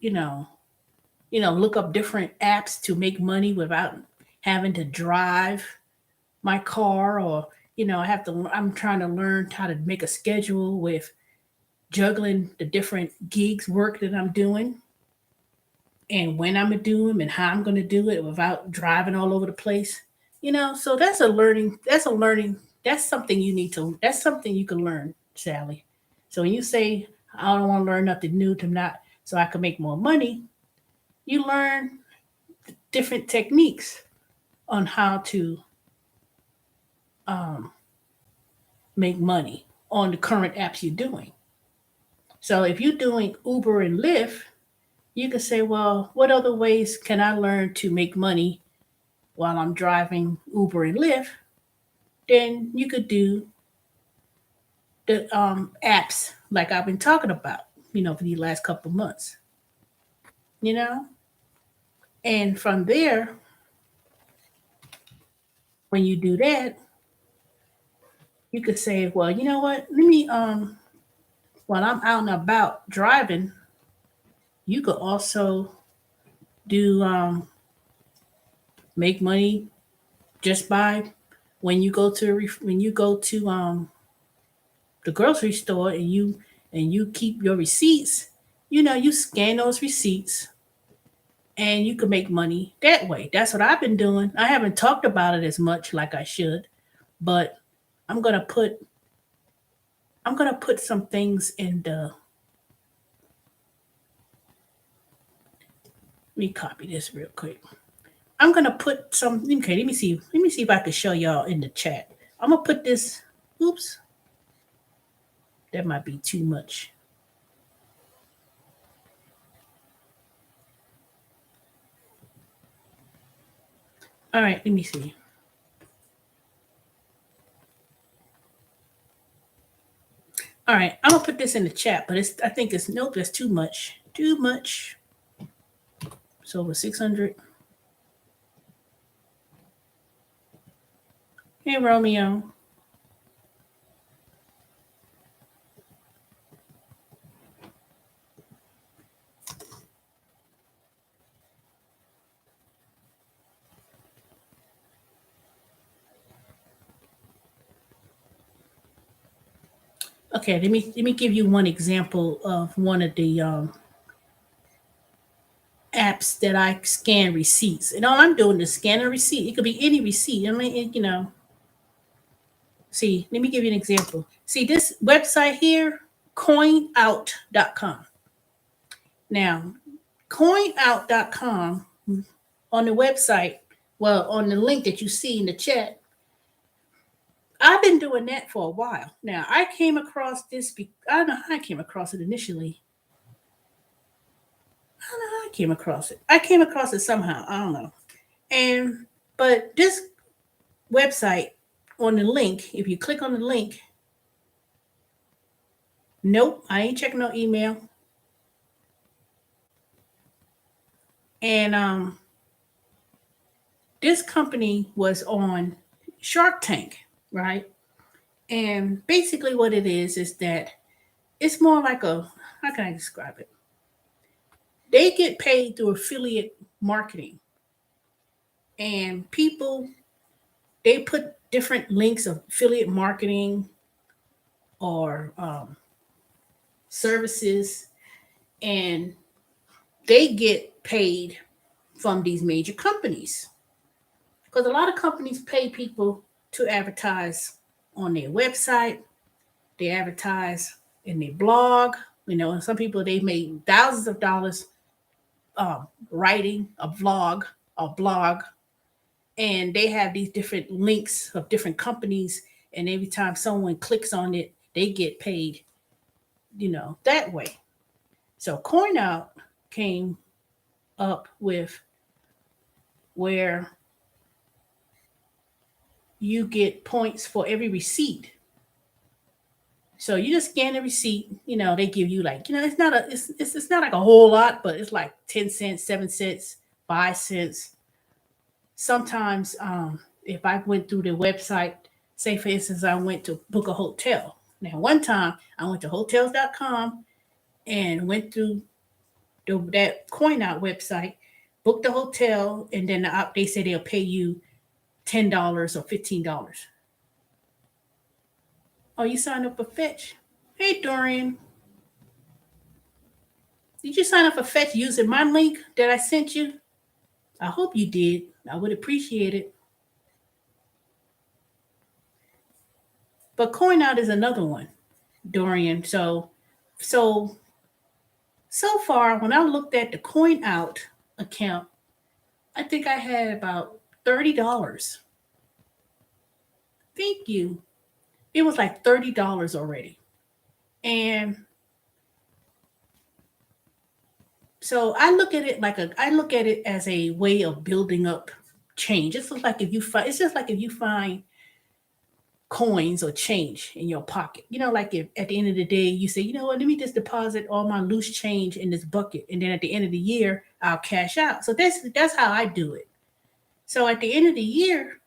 look up different apps to make money without having to drive my car or I'm trying to learn how to make a schedule with juggling the different gigs work that I'm doing and when I'm gonna do them and how I'm gonna do it without driving all over the place. So that's something that's something you can learn, Sally. So when you say I don't want to learn nothing new to not so I can make more money, you learn different techniques on how to um, make money on the current apps you're doing. So if you're doing Uber and Lyft, you can say, well, what other ways can I learn to make money while I'm driving Uber and Lyft? Then you could do the apps like I've been talking about, for the last couple of months, you know? And from there, when you do that, you could say, well, you know what? Let me, while I'm out and about driving, you could also do make money just by when you go to the grocery store and you keep your receipts. You scan those receipts and you can make money that way. That's what I've been doing. I haven't talked about it as much like I should, but I'm gonna put I'm gonna put some things in the. Let me copy this real quick. I'm gonna put some. Okay, let me see. Let me see if I can show y'all in the chat. I'm gonna put this. Oops. That might be too much. All right, let me see. All right, I'm gonna put this in the chat, but I think it's nope, that's too much. Too much. So over 600. Hey Romeo. Okay, let me give you one example of one of the apps that I scan receipts. And all I'm doing is scan a receipt. It could be any receipt. I mean, see, let me give you an example. See this website here, coinout.com. Now, coinout.com on the website, well, on the link that you see in the chat, I've been doing that for a while. Now, I came across this, I don't know how I came across it initially. I don't know how I came across it. I came across it somehow. I don't know. But this website on the link, if you click on the link, nope, I ain't checking no email. And this company was on Shark Tank, right? And basically what it is that it's more like a, how can I describe it? They get paid through affiliate marketing. And people, they put different links of affiliate marketing or services, and they get paid from these major companies. Because a lot of companies pay people to advertise on their website, they advertise in their blog. Some people they made thousands of dollars writing a blog, and they have these different links of different companies, and every time someone clicks on it, they get paid, that way. So CoinOut came up with where you get points for every receipt. So you just scan the receipt, they give you like, it's not like a whole lot, but it's like 10 cents, 7 cents, 5 cents. Sometimes if I went through the website, say for instance, I went to book a hotel. Now one time I went to hotels.com and went through that CoinOut website, booked the hotel, and then they say they'll pay you $10 or $15. Oh, you signed up for Fetch? Hey, Dorian. Did you sign up for Fetch using my link that I sent you? I hope you did. I would appreciate it. But CoinOut is another one, Dorian. So so far, when I looked at the CoinOut account, I think I had about $30. Thank you. It was like $30 already. And so I look at it as a way of building up change. It's just like if you find coins or change in your pocket. Like if at the end of the day you say, you know what, let me just deposit all my loose change in this bucket, and then at the end of the year I'll cash out. So that's how I do it. So at the end of the year,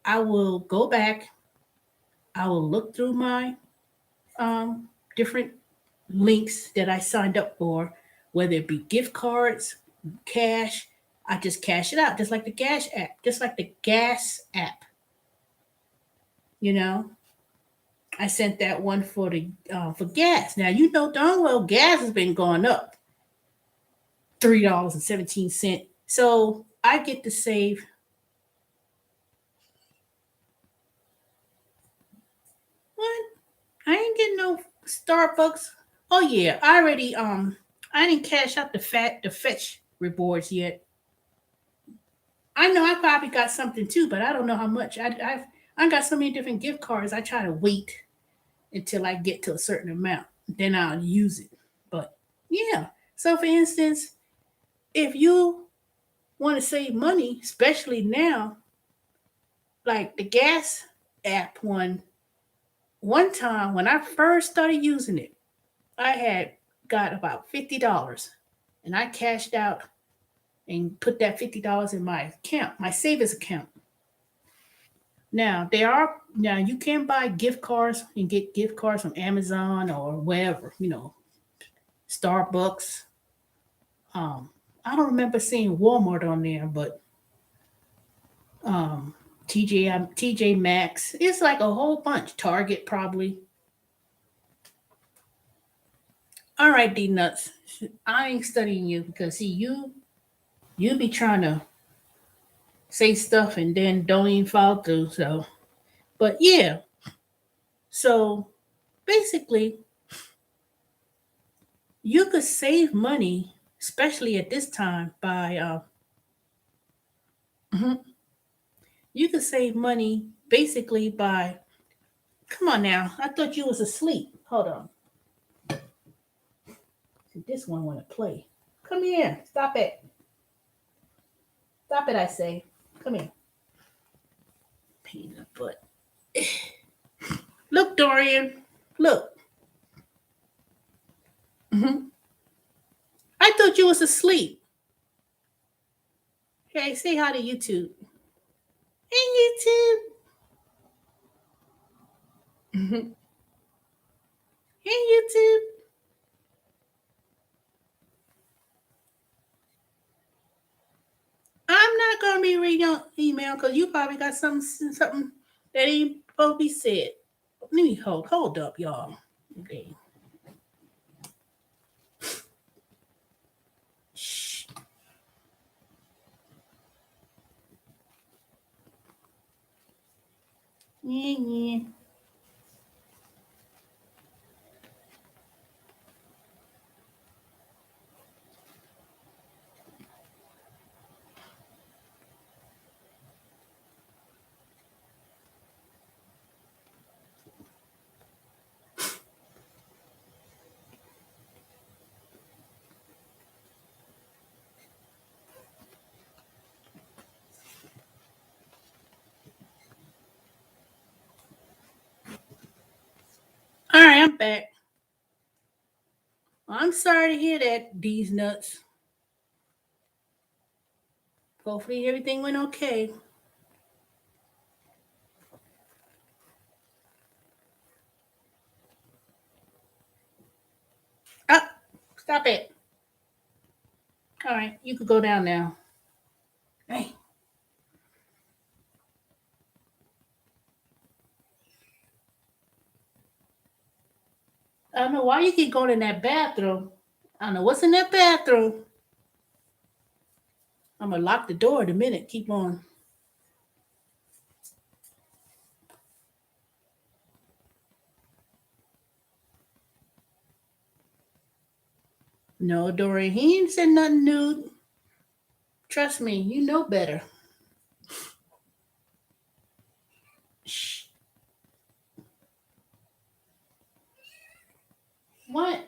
I will go back, I will look through my different links that I signed up for, whether it be gift cards, cash. I just cash it out, just like the gas app. You know, I sent that one for gas. Now darn well gas has been going up, $3.17. So I get to save. What? I ain't getting no Starbucks. Oh yeah, I didn't cash out the fetch rewards yet. I know I probably got something too, but I don't know how much. I got so many different gift cards. I try to wait until I get to a certain amount. Then I'll use it. But yeah. So for instance, if you want to save money, especially now, like the gas app one time when I first started using it, I had got about $50 and I cashed out and put that $50 in my account, my savings account. Now you can buy gift cards and get gift cards from Amazon or wherever, Starbucks. Um, I don't remember seeing Walmart on there, but um, TJ Maxx. It's like a whole bunch. Target probably. All right, D nuts. I ain't studying you because see you be trying to say stuff and then don't even follow through. So, but yeah. So basically, you could save money, especially at this time, by mhm, you could save money basically by. Come on now, I thought you was asleep. Hold on. See, this one want to play. Come here. Stop it. Stop it, I say. Come here. Peanut butt. Look, Dorian. Look. Mhm. I thought you was asleep. Hey, say hi to YouTube. Hey, YouTube. Mhm. Hey, YouTube. I'm not gonna be reading your email because you probably got something that ain't supposed to be said. Let me hold up, y'all. Okay. Shh. Yeah, yeah. All right, I'm back. I'm sorry to hear that, these nuts. Hopefully everything went okay. Ah, stop it. All right, you could go down now. Hey, I don't know why you keep going in that bathroom. I don't know what's in that bathroom. I'm gonna lock the door in a minute. Keep on. No, Dorian, he ain't said nothing new. Trust me, you know better. Shh. What?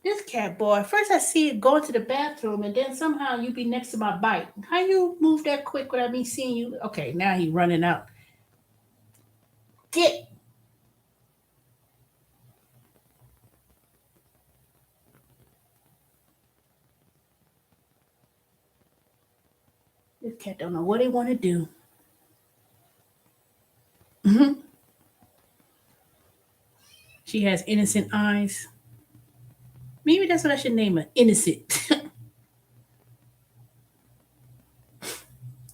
This cat boy. First I see it go to the bathroom and then somehow you be next to my bike. How you move that quick without me seeing you? Okay, now he running out. Get this cat don't know what he wanna do. Mhm. She has innocent eyes. Maybe that's what I should name her. Innocent.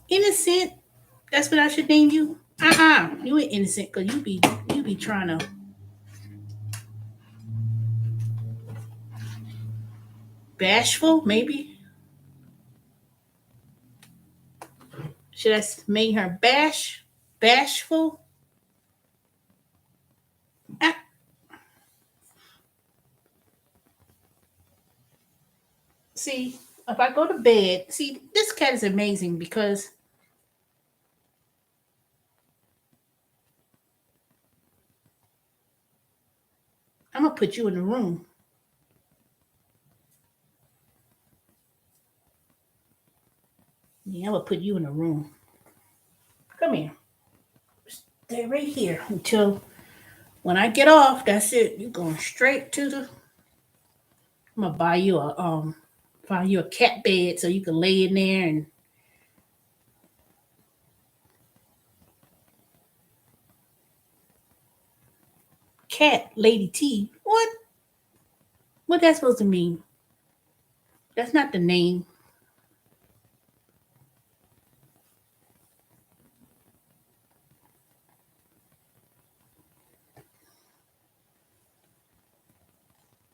Innocent. That's what I should name you. You ain't innocent because you be trying to bashful, maybe. Should I make her bashful? Ah, see, if I go to bed, see, this cat is amazing because I'm gonna put you in the room. Yeah, I'm gonna put you in the room. Come here. Stay right here until when I get off. That's it. You're going straight to the. I'm gonna buy you a cat bed so you can lay in there and cat Lady T. What? What that's supposed to mean? That's not the name.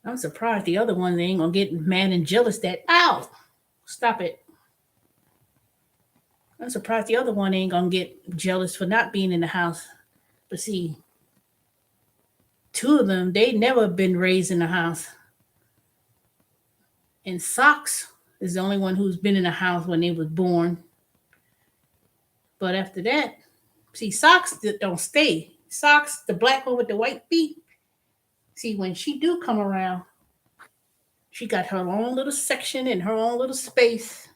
I'm surprised the other ones ain't gonna get mad and jealous that ow! Stop it. I'm surprised the other one ain't gonna get jealous for not being in the house. But see, two of them, they never been raised in the house. And Socks is the only one who's been in the house when they was born. But after that, see, Socks don't stay. Socks, the black one with the white feet. See, when she do come around, she got her own little section and her own little space.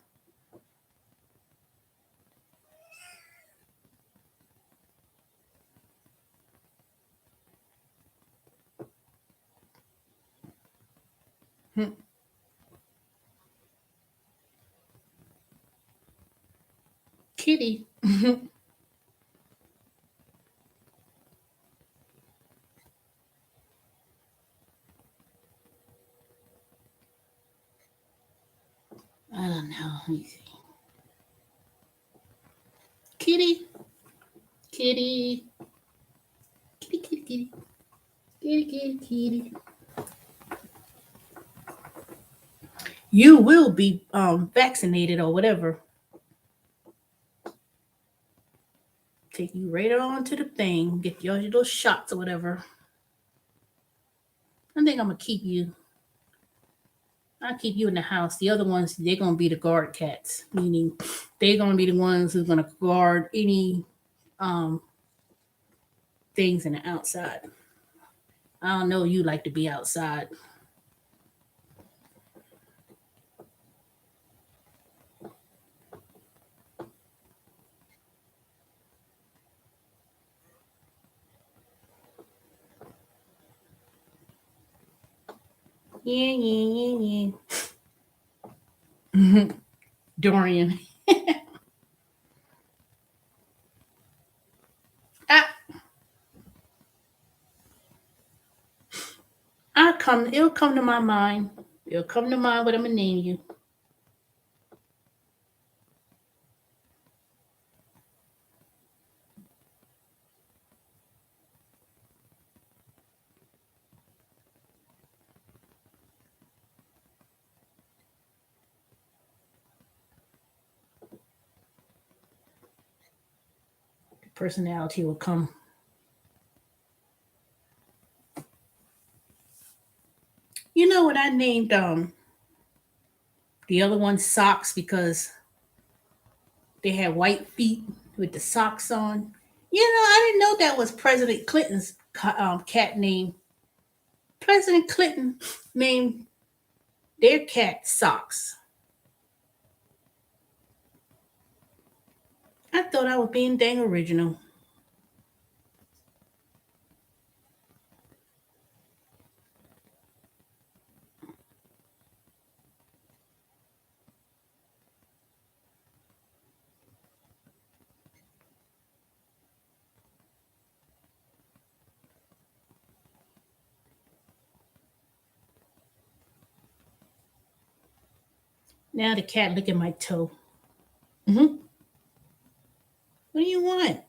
Hmm. Kitty. I don't know. Let me see. Kitty. Kitty. Kitty, kitty, kitty. Kitty, kitty, kitty. You will be vaccinated or whatever. Take you right on to the thing, get your little shots or whatever. I think I'm gonna keep you. I'll keep you in the house. The other ones, they're gonna be the guard cats, meaning they're gonna be the ones who's gonna guard any um things in the outside. I don't know. You like to be outside. Yeah, yeah, yeah, yeah. Dorian. I I come. It'll come to my mind. It'll come to mind what I'm gonna name you. Personality will come. You know what I named the other one socks because they had white feet with the socks on. You know, I didn't know that was President Clinton's cat name. President Clinton named their cat Socks. I thought I was being dang original. Now the cat look at my toe. Mm-hmm. What do you want?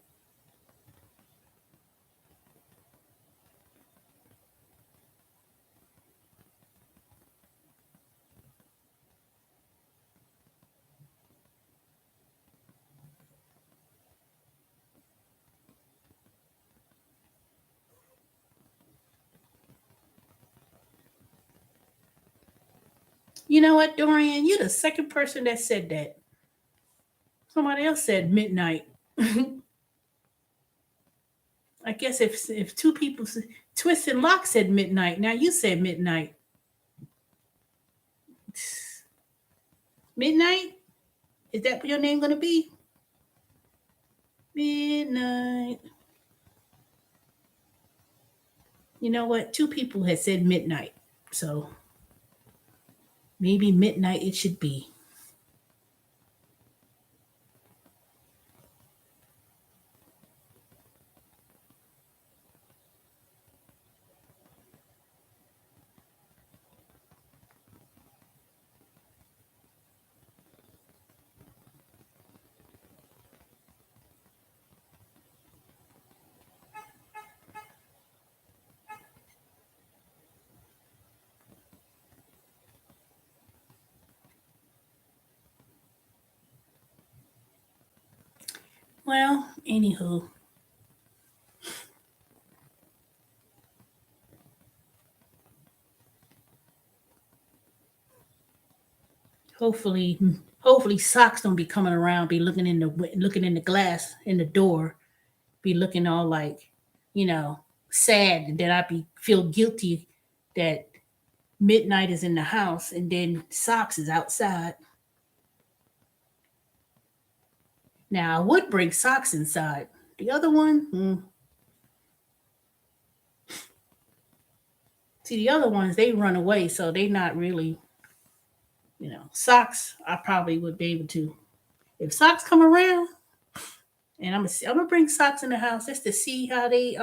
You know what, Dorian? You're the second person that said that. Somebody else said midnight. I guess if Twist and Lock said midnight. Now you said midnight. Midnight? Is that what your name gonna be? Midnight. You know what? Two people had said midnight. So maybe midnight it should be. Well, anywho, hopefully, hopefully socks don't be coming around, be looking in the glass in the door, be looking all like, you know, sad, and then I be feel guilty that midnight is in the house and then socks is outside. Now I would bring socks inside. The other one, see the other ones they run away, so they not really, socks. I probably would be able to if socks come around, and I'm gonna bring socks in the house just to see how they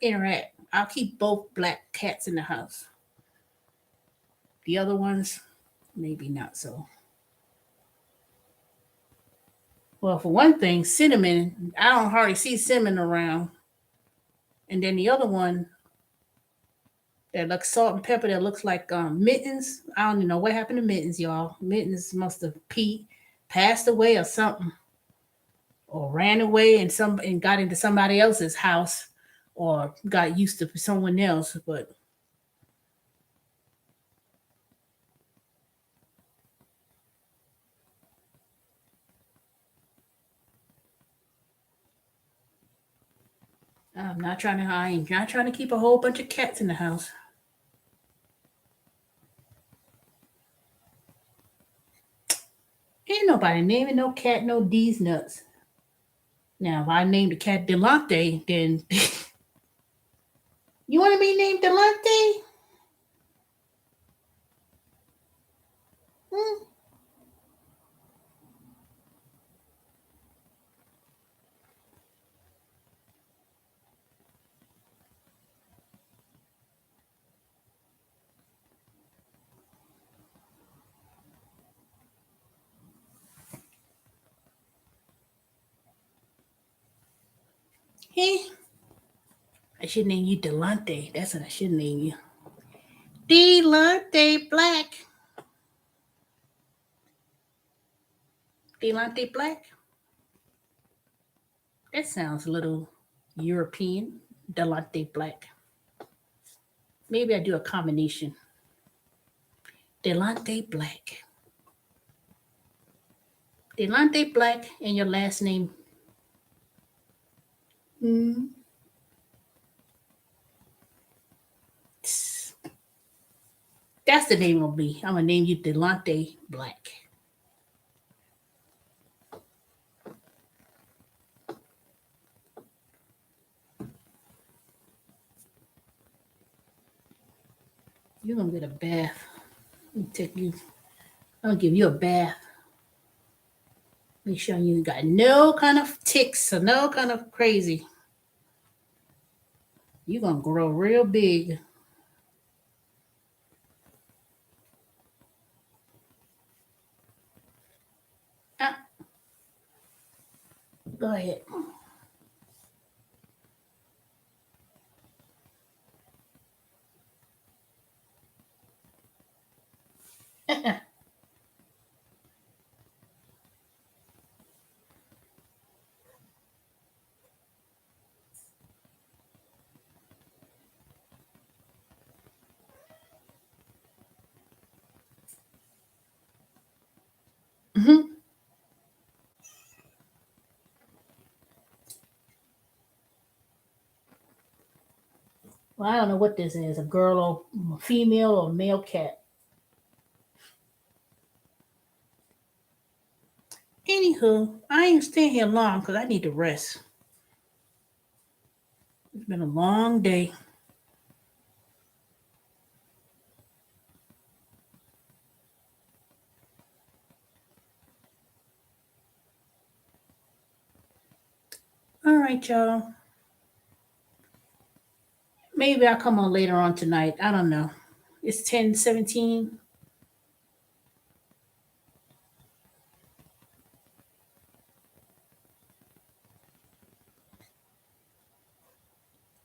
interact. I'll keep both black cats in the house. The other ones, maybe not so. Well, for one thing, cinnamon. I don't hardly see cinnamon around, and then the other one that looks salt and pepper that looks like mittens. I don't even know what happened to mittens, y'all. Mittens must have passed away or something, or ran away and got into somebody else's house, or got used to someone else. But I'm not trying to. I ain't not trying to keep a whole bunch of cats in the house. Ain't nobody naming no cat no D's nuts. Now, if I named the cat Delante, then you want to be named Delante? Hmm? Hey, I should name you Delante. That's what I should name you. Delante Black. Delante Black. That sounds a little European. Delante Black. Maybe I do a combination. Delante Black. Delante Black and your last name. Hmm. That's the name of me. I'm gonna name you Delante Black. You're gonna get a bath. Let me take you. I'm gonna give you a bath. Make sure you got no kind of ticks or no kind of crazy. You're gonna grow real big. Ah, go ahead. Mhm. Well, I don't know what this is, a girl or a female or male cat. Anywho, I ain't staying here long because I need to rest. It's been a long day. All right, y'all. Maybe I'll come on later on tonight. I don't know. It's 10:17.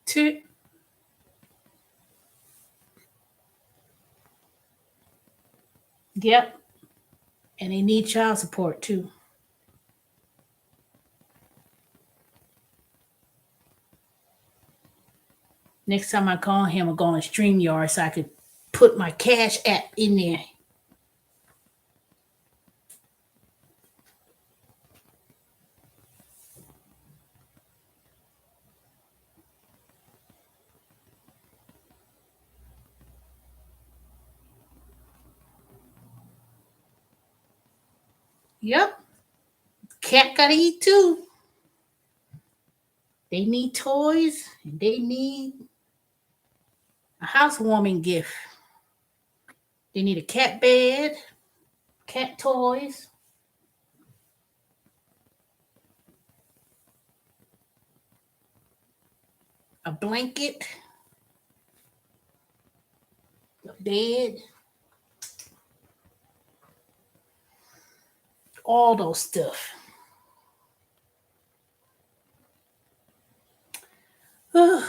Two. Yep. And they need child support too. Next time I call him, I'll go on StreamYard so I could put my Cash app in there. Yep. Cat gotta eat too. They need toys and they need a housewarming gift. They need a cat bed, cat toys, a blanket, a bed, all those stuff. All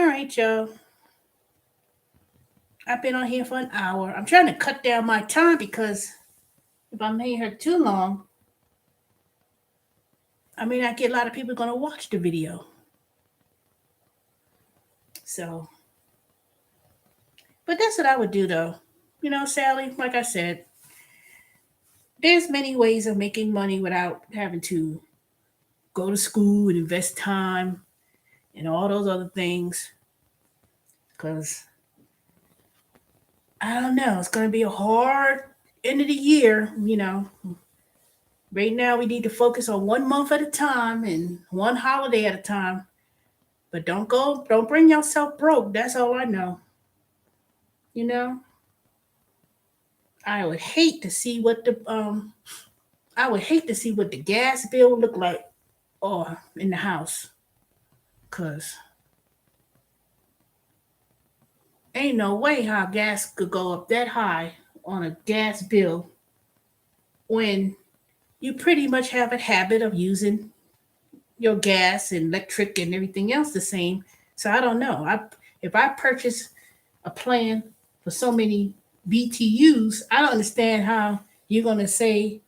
right, y'all. I've been on here for an hour. I'm trying to cut down my time because if I'm here too long, I may not get a lot of people going to watch the video. So, but that's what I would do though. You know, Sally, like I said, there's many ways of making money without having to go to school and invest time and all those other things. Because I don't know, it's going to be a hard end of the year. You know, right now we need to focus on 1 month at a time and one holiday at a time. But don't bring yourself broke. That's all I know. You know, I would hate to see what the I would hate to see what the gas bill would look like or in the house. Cause ain't no way how gas could go up that high on a gas bill when you pretty much have a habit of using your gas and electric and everything else the same. So I don't know. If I purchase a plan for so many BTUs, I don't understand how you're gonna say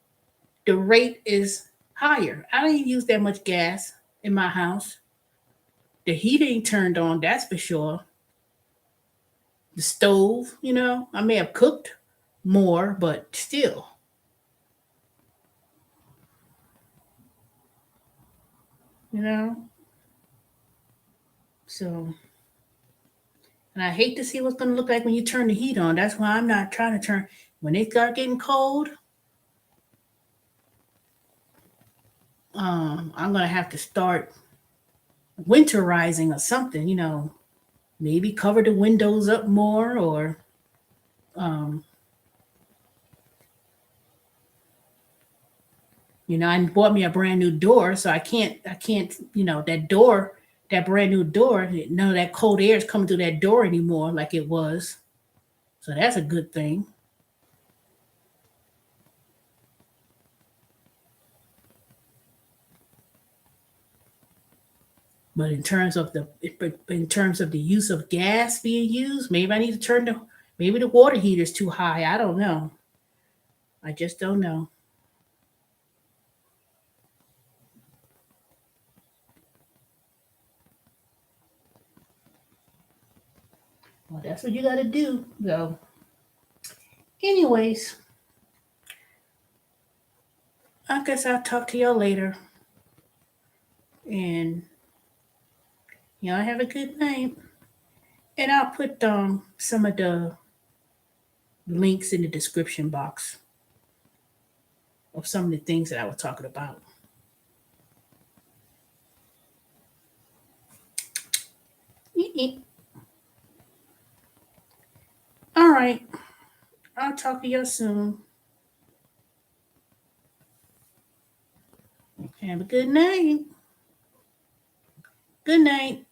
the rate is higher. I don't even use that much gas in my house. The heat ain't turned on, that's for sure. The stove, you know, I may have cooked more, but still, you know. So, and I hate to see what's gonna look like when you turn the heat on. That's why I'm not trying to turn. When it start getting cold, I'm gonna have to start winterizing or something. You know, maybe cover the windows up more, or um, you know, I bought me a brand new door, so I can't, you know, that door, that brand new door, none of that cold air is coming through that door anymore like it was. So that's a good thing. But in terms of the use of gas being used, maybe I need to turn the maybe the water heater's too high. I don't know. I just don't know. Well, that's what you got to do. So, anyways, I guess I'll talk to y'all later. And Y'all have a good night. And I'll put some of the links in the description box of some of the things that I was talking about. All right. I'll talk to you soon. Have a good night. Good night.